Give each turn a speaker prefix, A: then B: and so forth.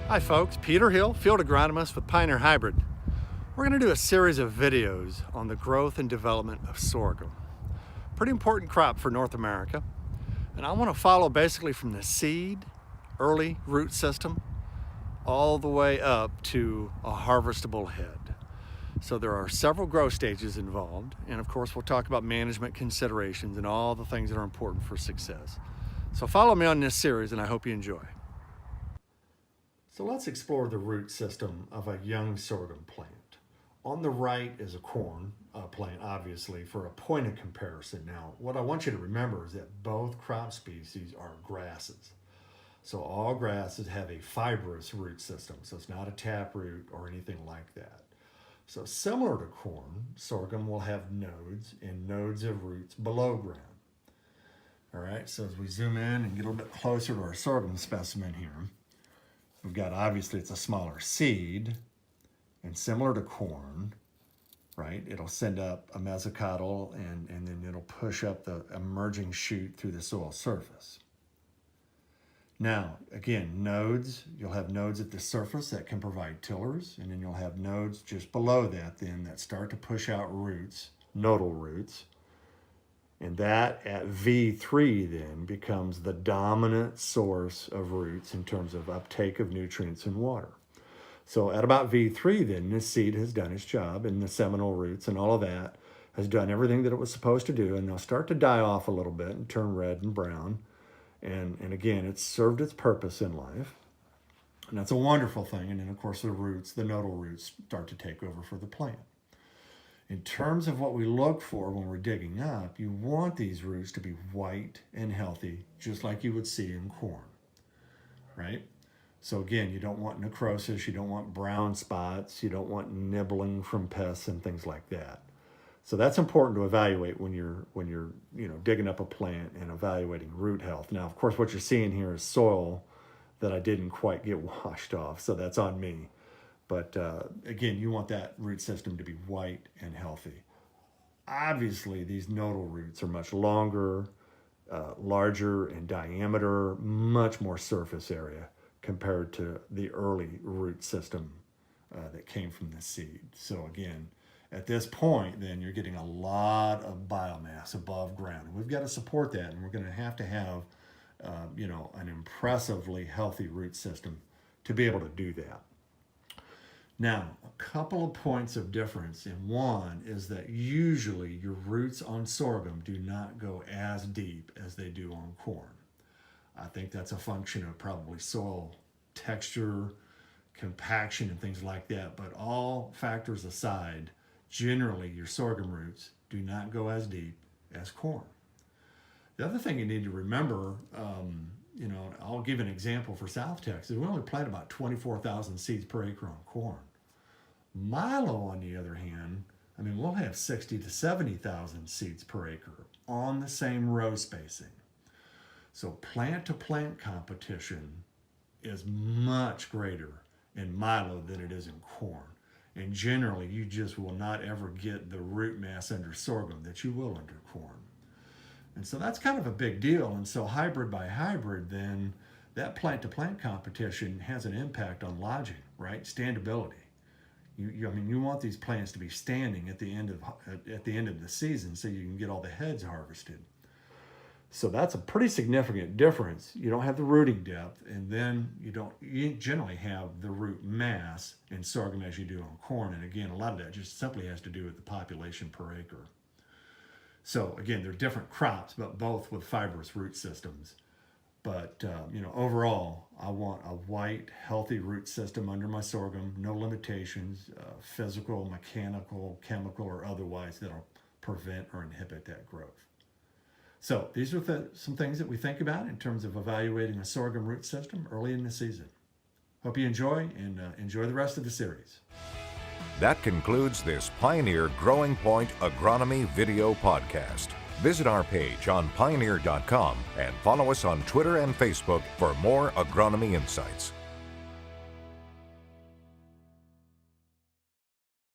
A: Hi folks, Peter Hill, Field Agronomist with Pioneer Hybrid. We're going to do a series of videos on the growth and development of sorghum. Pretty important crop for North America. And I want to follow basically from the seed, early root system, all the way up to a harvestable head. So there are several growth stages involved. And of course, we'll talk about management considerations and all the things that are important for success. So follow me on this series and I hope you enjoy. So let's explore the root system of a young sorghum plant. On the right is a corn plant, obviously, for a point of comparison. Now, what I want you to remember is that both crop species are grasses. So all grasses have a fibrous root system, so it's not a taproot or anything like that. So similar to corn, sorghum will have nodes and nodes of roots below ground. All right, so as we zoom in and get a little bit closer to our sorghum specimen here, we've got, obviously, it's a smaller seed, and similar to corn, right? It'll send up a mesocotyl, and then it'll push up the emerging shoot through the soil surface. Now, again, nodes, you'll have nodes at the surface that can provide tillers, and then you'll have nodes just below that then that start to push out roots, nodal roots. And that at V3 then becomes the dominant source of roots in terms of uptake of nutrients and water. So at about V3 then, this seed has done its job, and the seminal roots and all of that has done everything that it was supposed to do, and they'll start to die off a little bit and turn red and brown. And again, it's served its purpose in life. And that's a wonderful thing. And then of course the roots, the nodal roots, start to take over for the plant. In terms of what we look for when we're digging up, you want these roots to be white and healthy, just like you would see in corn, right? So again, you don't want necrosis, you don't want brown spots, you don't want nibbling from pests and things like that. So that's important to evaluate when you're digging up a plant and evaluating root health. Now, of course, what you're seeing here is soil that I didn't quite get washed off, so that's on me. But again, you want that root system to be white and healthy. Obviously, these nodal roots are much longer, larger in diameter, much more surface area compared to the early root system that came from the seed. So again, at this point, then you're getting a lot of biomass above ground. And we've got to support that, and we're going to have an impressively healthy root system to be able to do that. Now, a couple of points of difference. And one is that usually your roots on sorghum do not go as deep as they do on corn. I think that's a function of probably soil texture, compaction, and things like that. But all factors aside, generally your sorghum roots do not go as deep as corn. The other thing you need to remember, I'll give an example for South Texas. We only plant about 24,000 seeds per acre on corn. Milo, on the other hand, we'll have 60 to 70,000 seeds per acre on the same row spacing. So plant-to-plant competition is much greater in Milo than it is in corn. And generally, you just will not ever get the root mass under sorghum that you will under corn. And so that's kind of a big deal. And so hybrid by hybrid, then that plant-to-plant competition has an impact on lodging, right? Standability. You want these plants to be standing at the end of the season so you can get all the heads harvested. So that's a pretty significant difference. You don't have the rooting depth, and then you generally have the root mass in sorghum as you do on corn. And again, a lot of that just simply has to do with the population per acre. So again, they're different crops, but both with fibrous root systems. But overall, I want a white, healthy root system under my sorghum, no limitations, physical, mechanical, chemical, or otherwise that'll prevent or inhibit that growth. So these are some things that we think about in terms of evaluating a sorghum root system early in the season. Hope you enjoy, and enjoy the rest of the series.
B: That concludes this Pioneer Growing Point Agronomy video podcast. Visit our page on pioneer.com and follow us on Twitter and Facebook for more agronomy insights.